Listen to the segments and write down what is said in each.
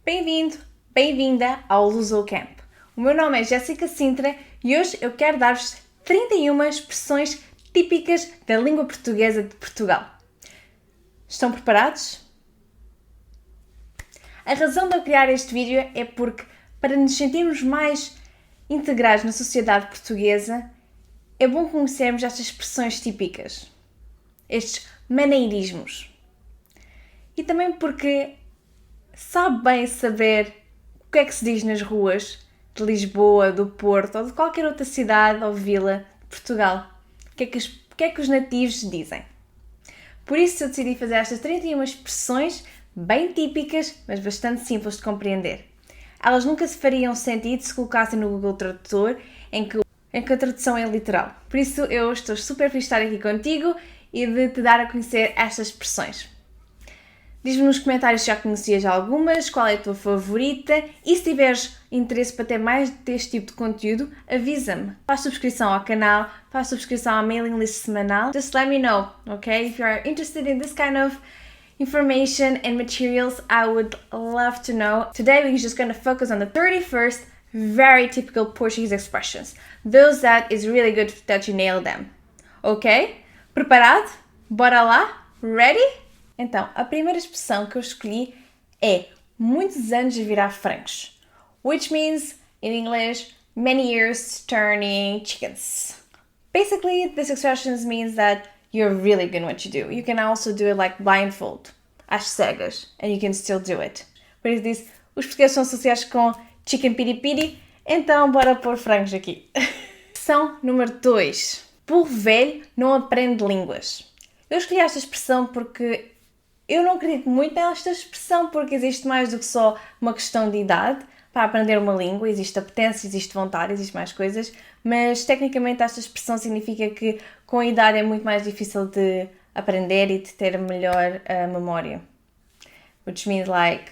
Bem-vindo, bem-vinda ao Lusocamp. O meu nome é Jéssica Sintra e hoje eu quero dar-vos 31 expressões típicas da língua portuguesa de Portugal. Estão preparados? A razão de eu criar este vídeo é porque, para nos sentirmos mais integrados na sociedade portuguesa, é bom conhecermos estas expressões típicas, estes maneirismos. E também porque sabe bem saber o que é que se diz nas ruas de Lisboa, do Porto ou de qualquer outra cidade ou vila de Portugal. O que é que os nativos dizem? Por isso eu decidi fazer estas 31 expressões bem típicas, mas bastante simples de compreender. Elas nunca se fariam sentido se colocassem no Google Tradutor, em que a tradução é literal. Por isso eu estou super feliz de estar aqui contigo e de te dar a conhecer estas expressões. Diz-me nos comentários se já conhecias algumas, qual é a tua favorita e se tiveres interesse para ter mais deste tipo de conteúdo, avisa-me. Faz subscrição ao canal, faz subscrição à mailing list semanal. Just let me know, okay? If you are interested in this kind of information and materials, I would love to know. Today we're just going to focus on the 31st very typical Portuguese expressions. Those that is really good that you nail them. Ok? Preparado? Bora lá? Ready? Então, a primeira expressão que eu escolhi é muitos anos a virar frangos, which means, in English, many years turning chickens. Basically, this expression means that you're really good at what you do. You can also do it like blindfold, às cegas, and you can still do it. Por isso diz, os portugueses são associados com chicken piripiri, então bora pôr frangos aqui. Expressão número 2. Burro velho não aprende línguas. Eu escolhi esta expressão porque eu não acredito muito nesta expressão porque existe mais do que só uma questão de idade para aprender uma língua. Existe apetência, existe vontade, existe mais coisas, mas tecnicamente esta expressão significa que com a idade é muito mais difícil de aprender e de ter melhor memória. Which means like,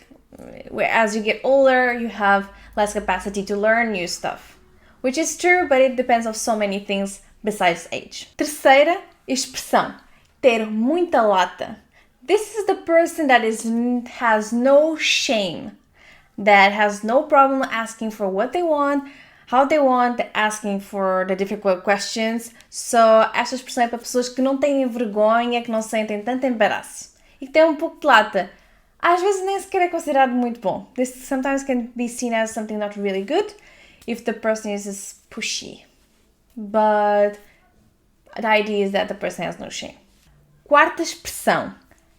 as you get older, you have less capacity to learn new stuff. Which is true, but it depends on so many things besides age. Terceira expressão, ter muita lata. This is the person that has no shame, that has no problem asking for what they want, how they want, asking for the difficult questions. So, esta expressão é para pessoas que não têm vergonha, que não sentem tanto embaraço e que têm um pouco de lata. Às vezes nem sequer é considerado muito bom. This sometimes can be seen as something not really good if the person is pushy. But the idea is that the person has no shame. Quarta expressão.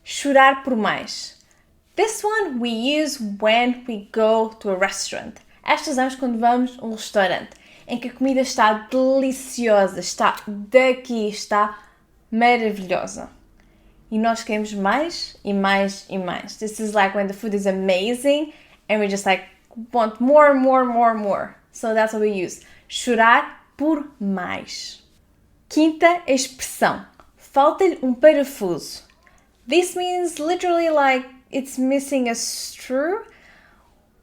Chorar por mais. This one we use when we go to a restaurant. Esta usamos quando vamos a um restaurante em que a comida está deliciosa, está daqui, está maravilhosa. E nós queremos mais e mais e mais. This is like when the food is amazing and we just like want more, more, more, more. So that's what we use. Chorar por mais. Quinta expressão. Falta-lhe um parafuso. This means literally like it's missing a screw,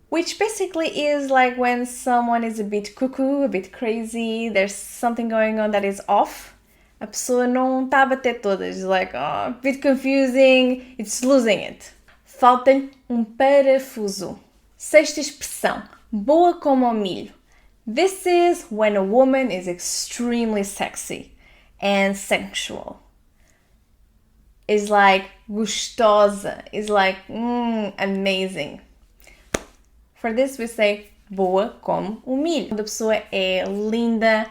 which basically is like when someone is a bit cuckoo, a bit crazy, there's something going on that is off. A pessoa não está a bater todas, it's like, oh, a bit confusing, it's losing it. Falta-lhe um parafuso. Sexta expressão, boa como ao milho. This is when a woman is extremely sexy and sensual. Is like gostosa, is like amazing. For this we say boa como o milho. Quando a pessoa é linda,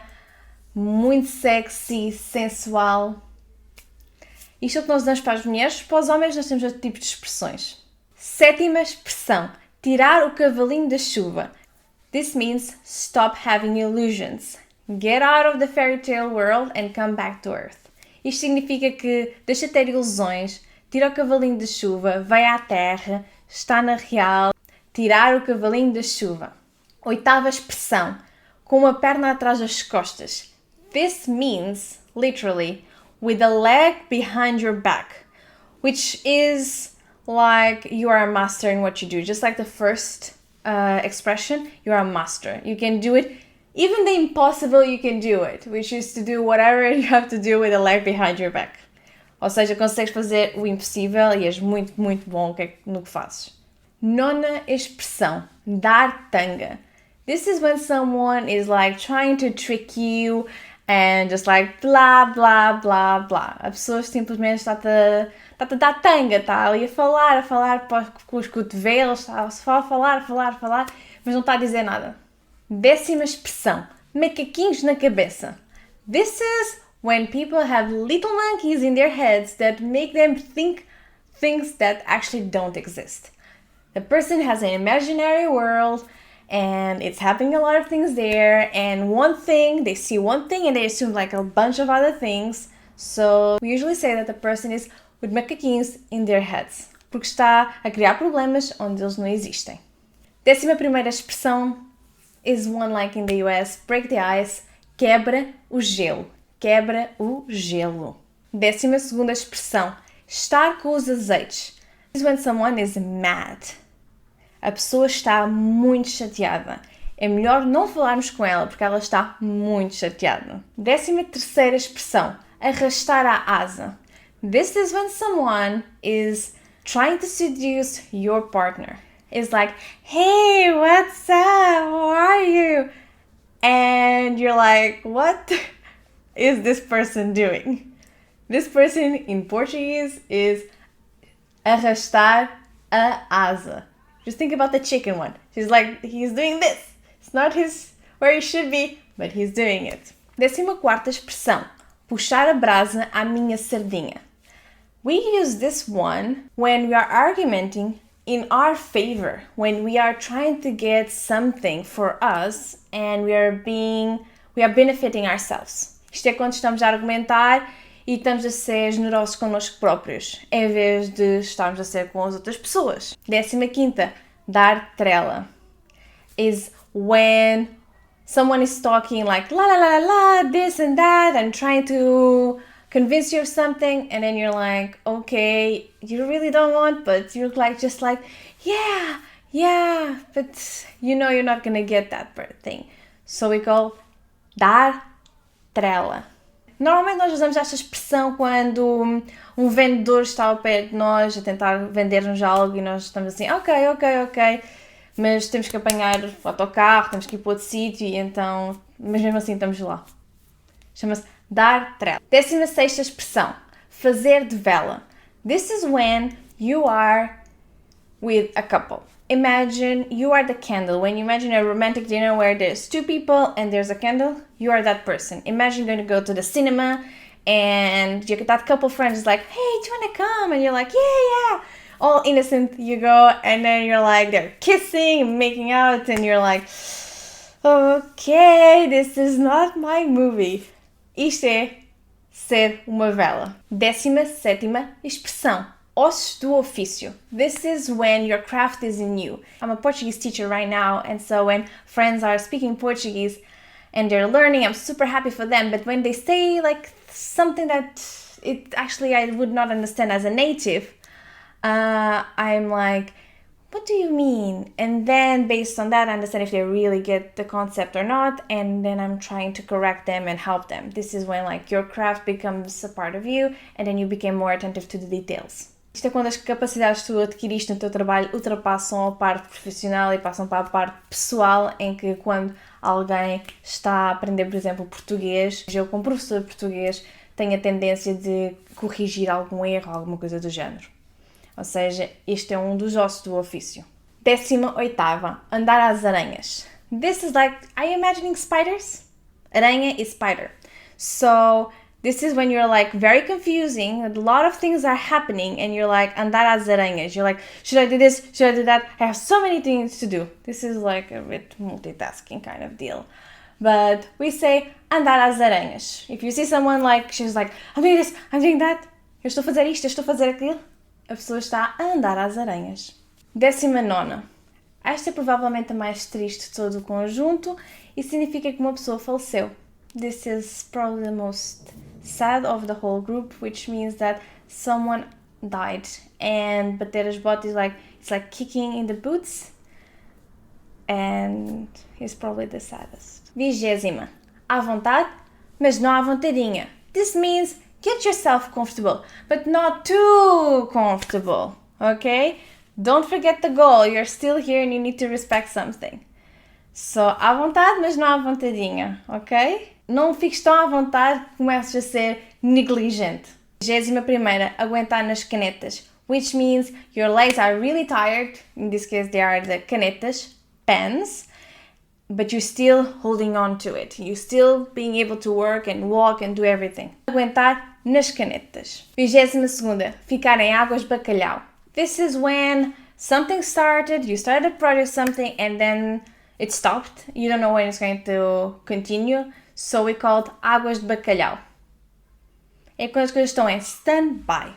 muito sexy, sensual. Isto é o que nós damos para as mulheres. Para os homens nós temos outro tipo de expressões. Sétima expressão, tirar o cavalinho da chuva. This means stop having illusions. Get out of the fairy tale world and come back to earth. Isto significa que deixa de ter ilusões, tira o cavalinho da chuva, vai à terra, está na real, tirar o cavalinho da chuva. Oitava expressão, com uma perna atrás das costas. This means, literally, with a leg behind your back, which is like you are a master in what you do. Just like the first expression, you are a master. You can do it. Even the impossible you can do it, which is to do whatever you have to do with a leg behind your back. Ou seja, consegues fazer o impossível e és muito, muito bom no que fazes. Nona expressão, dar tanga. This is when someone is like trying to trick you and just like blah, blah, blah, blah. A pessoa simplesmente está-te a dar tanga, está ali a falar com os cotovelos, está só a falar, mas não está a dizer nada. 10ª expressão, macaquinhos na cabeça. This is when people have little monkeys in their heads that make them think things that actually don't exist. The person has an imaginary world and it's happening a lot of things there, and they see one thing and they assume like a bunch of other things. So we usually say that the person is with macaquinhos in their heads, porque está a criar problemas onde eles não existem. 11ª expressão is one like in the US, break the ice, quebra o gelo. 12ª expressão, estar com os azeites. This is when someone is mad. A pessoa está muito chateada. É melhor não falarmos com ela porque ela está muito chateada. 13ª expressão, arrastar a asa. This is when someone is trying to seduce your partner. It's like, hey, what's up? How are you? And you're like, what is this person doing? This person in Portuguese is arrastar a asa. Just think about the chicken one. He's doing this. It's not where he should be, but he's doing it. 14ª expressão, puxar a brasa à minha sardinha. We use this one when we are arguing in our favor, when we are trying to get something for us and we are benefiting ourselves. Isto é quando estamos a argumentar e estamos a ser generosos connosco próprios, em vez de estarmos a ser com as outras pessoas. 15ª, dar trela. Is when someone is talking like la la la la, this and that, and trying to convince you of something, and then you're like, okay, you really don't want, but you're just like, yeah, but you know you're not gonna get that thing. So we call dar trela. Normalmente nós usamos esta expressão quando um vendedor está ao pé de nós a tentar vender-nos algo e nós estamos assim, ok, mas temos que apanhar o autocarro, temos que ir para outro sítio e então, mas mesmo assim estamos lá. Chama-se dar trela. 16ª expressão, fazer de vela. This is when you are with a couple. Imagine you are the candle. When you imagine a romantic dinner where there's two people and there's a candle, you are that person. Imagine you're going to go to the cinema and you get that couple friend is like, hey, do you want to come? And you're like, yeah. All innocent you go and then you're like, they're kissing, making out, and you're like, okay, this is not my movie. Isto é ser uma vela. 17ª expressão. Ossos do ofício. This is when your craft is in you. I'm a Portuguese teacher right now, and so when friends are speaking Portuguese and they're learning, I'm super happy for them. But when they say like something that I would not understand as a native, I'm like, what do you mean? And then based on that, I understand if they really get the concept or not, and then I'm trying to correct them and help them. This is when like your craft becomes a part of you, and then you become more attentive to the details. Isto é quando as capacidades que tu adquiriste no teu trabalho ultrapassam a parte profissional e passam para a parte pessoal, em que quando alguém está a aprender, por exemplo, português, eu como professor de português tenho a tendência de corrigir algum erro, alguma coisa do género. Ou seja, este é um dos ossos do ofício. 18ª, andar às aranhas. This is like, are you imagining spiders? Aranha is spider. So this is when you're like very confusing, a lot of things are happening and you're like, andar às aranhas. You're like, should I do this? Should I do that? I have so many things to do. This is like a bit multitasking kind of deal. But we say, andar às aranhas. If you see someone like, she's like, I'm doing this, I'm doing that. Eu estou a fazer isto, eu estou a fazer aquilo. A pessoa está a andar às aranhas. 19ª. Esta é provavelmente a mais triste de todo o conjunto e significa que uma pessoa faleceu. This is probably the most sad of the whole group, which means that someone died. And bater as botas it's like kicking in the boots. And it's probably the saddest. 20ª. À vontade, mas não à vontadinha. This means get yourself comfortable, but not too comfortable, okay? Don't forget the goal. You're still here and you need to respect something. Só à vontade, mas não à vontadinha, ok? Não fiques tão à vontade que comeces a ser negligente. 21ª, aguentar nas canetas, which means your legs are really tired. In this case, they are the canetas, pens, but you're still holding on to it. You're still being able to work and walk and do everything. Aguentar nas canetas. 22ª, ficar em águas de bacalhau. This is when something started, you started a project, something, and then it stopped. You don't know when it's going to continue, so we call it águas de bacalhau. É quando as coisas estão em stand-by.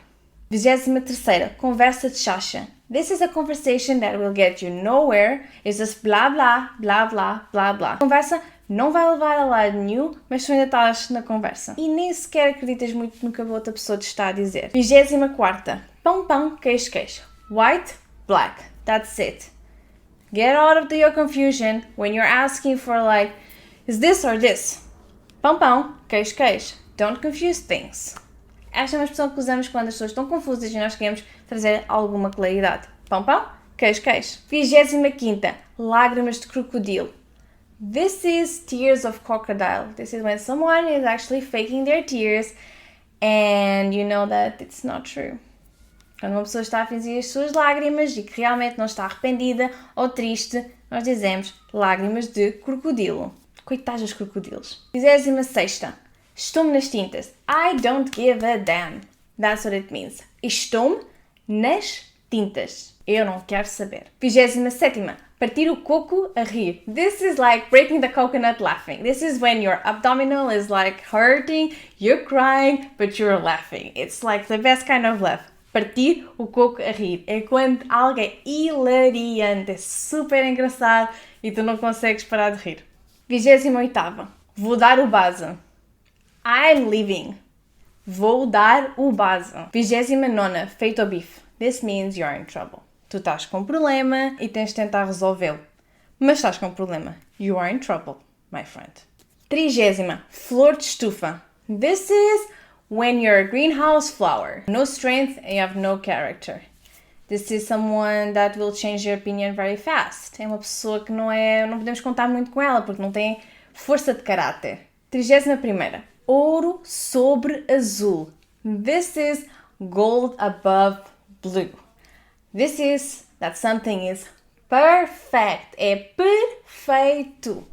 23ª, conversa de chacha. This is a conversation that will get you nowhere. It's just blá blá, blá blá, blá blá. A conversa não vai levar a lado nenhum, mas tu ainda estás na conversa. E nem sequer acreditas muito no que a outra pessoa te está a dizer. 24ª, pão pão, queijo queijo. White, black. That's it. Get out of your confusion when you're asking for like, is this or this? Pão pão, queijo queijo. Don't confuse things. Esta é uma expressão que usamos quando as pessoas estão confusas e nós queremos trazer alguma claridade. Pão pão, queijo queijo. 25ª, lágrimas de crocodilo. This is tears of crocodile. This is when someone is actually faking their tears and you know that it's not true. Quando uma pessoa está a fingir as suas lágrimas e que realmente não está arrependida ou triste, nós dizemos lágrimas de crocodilo. Coitados dos crocodilos. 26ª, estou-me nas tintas. I don't give a damn. That's what it means. Estou-me nas tintas. Eu não quero saber. 27ª, partir o coco a rir. This is like breaking the coconut laughing. This is when your abdominal is like hurting, you're crying, but you're laughing. It's like the best kind of laugh. Partir o coco a rir. É quando algo é hilariante, é super engraçado e tu não consegues parar de rir. 28ª, vou dar o base. I'm leaving. Vou dar o base. 29ª, feito ao bife. This means you're in trouble. Tu estás com um problema e tens de tentar resolvê-lo. Mas estás com um problema. You are in trouble, my friend. 30ª, flor de estufa. This is when you're a greenhouse flower. No strength and you have no character. This is someone that will change your opinion very fast. É uma pessoa que não podemos contar muito com ela porque não tem força de caráter. 31ª, ouro sobre azul. This is gold above blue. This is that something is perfect. É perfeito.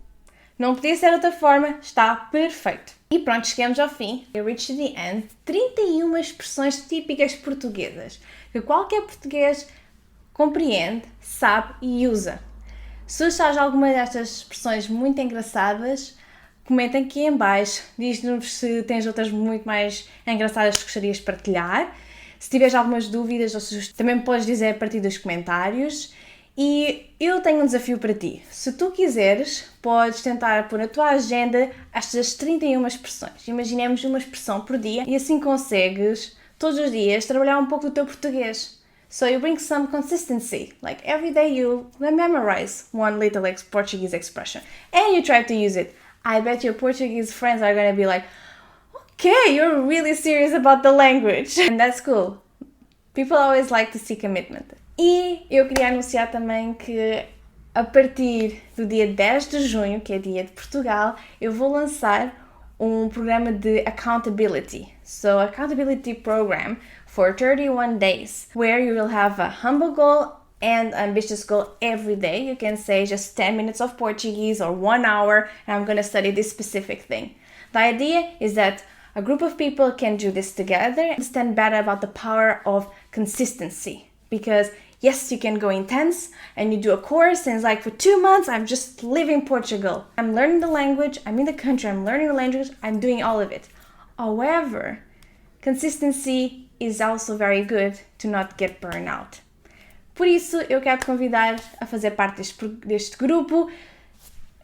Não podia ser de outra forma, está perfeito. E pronto, chegamos ao fim. I reached the end. 31 expressões típicas portuguesas que qualquer português compreende, sabe e usa. Se usares alguma destas expressões muito engraçadas, comenta aqui em baixo. Diz-nos se tens outras muito mais engraçadas que gostarias de partilhar. Se tiveres algumas dúvidas ou sugestões, também me podes dizer a partir dos comentários. E eu tenho um desafio para ti. Se tu quiseres, podes tentar pôr na tua agenda estas 31 expressões. Imaginemos uma expressão por dia e assim consegues, todos os dias, trabalhar um pouco do teu português. So you bring some consistency. Like every day you memorize one little Portuguese expression. And you try to use it. I bet your Portuguese friends are going to be like, okay, you're really serious about the language. And that's cool. People always like to see commitment. E eu queria anunciar também que a partir do dia 10 de junho, que é dia de Portugal, eu vou lançar um programa de accountability. So, accountability program for 31 days, where you will have a humble goal and ambitious goal every day. You can say just 10 minutes of Portuguese or 1 hour, and I'm going to study this specific thing. The idea is that a group of people can do this together and understand better about the power of consistency. Because yes, you can go intense and you do a course and it's like for 2 months I'm just living Portugal. I'm learning the language, I'm in the country, I'm learning the language, I'm doing all of it. However, consistency is also very good to not get burned out. Por isso, eu quero te convidar a fazer parte deste grupo.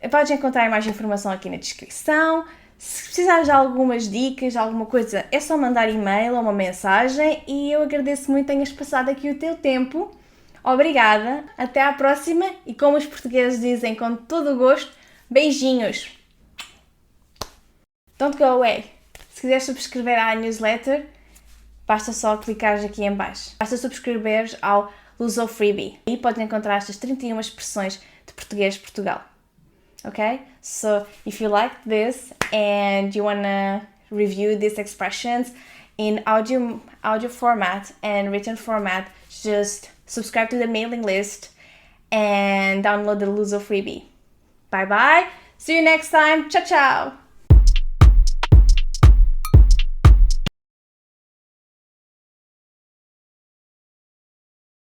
Podes encontrar mais informação aqui na descrição. Se precisares de algumas dicas, alguma coisa, é só mandar e-mail ou uma mensagem e eu agradeço muito que tenhas passado aqui o teu tempo. Obrigada, até à próxima e como os portugueses dizem com todo o gosto, beijinhos! Don't go away! Se quiseres subscrever à newsletter, basta só clicares aqui em baixo. Basta subscreveres ao Luso Freebie. Aí podem encontrar estas 31 expressões de português de Portugal. Okay? So, if you like this and you wanna review these expressions in audio format and written format, just subscribe to the mailing list and download the Luso Freebie. Bye bye. See you next time. Ciao, ciao.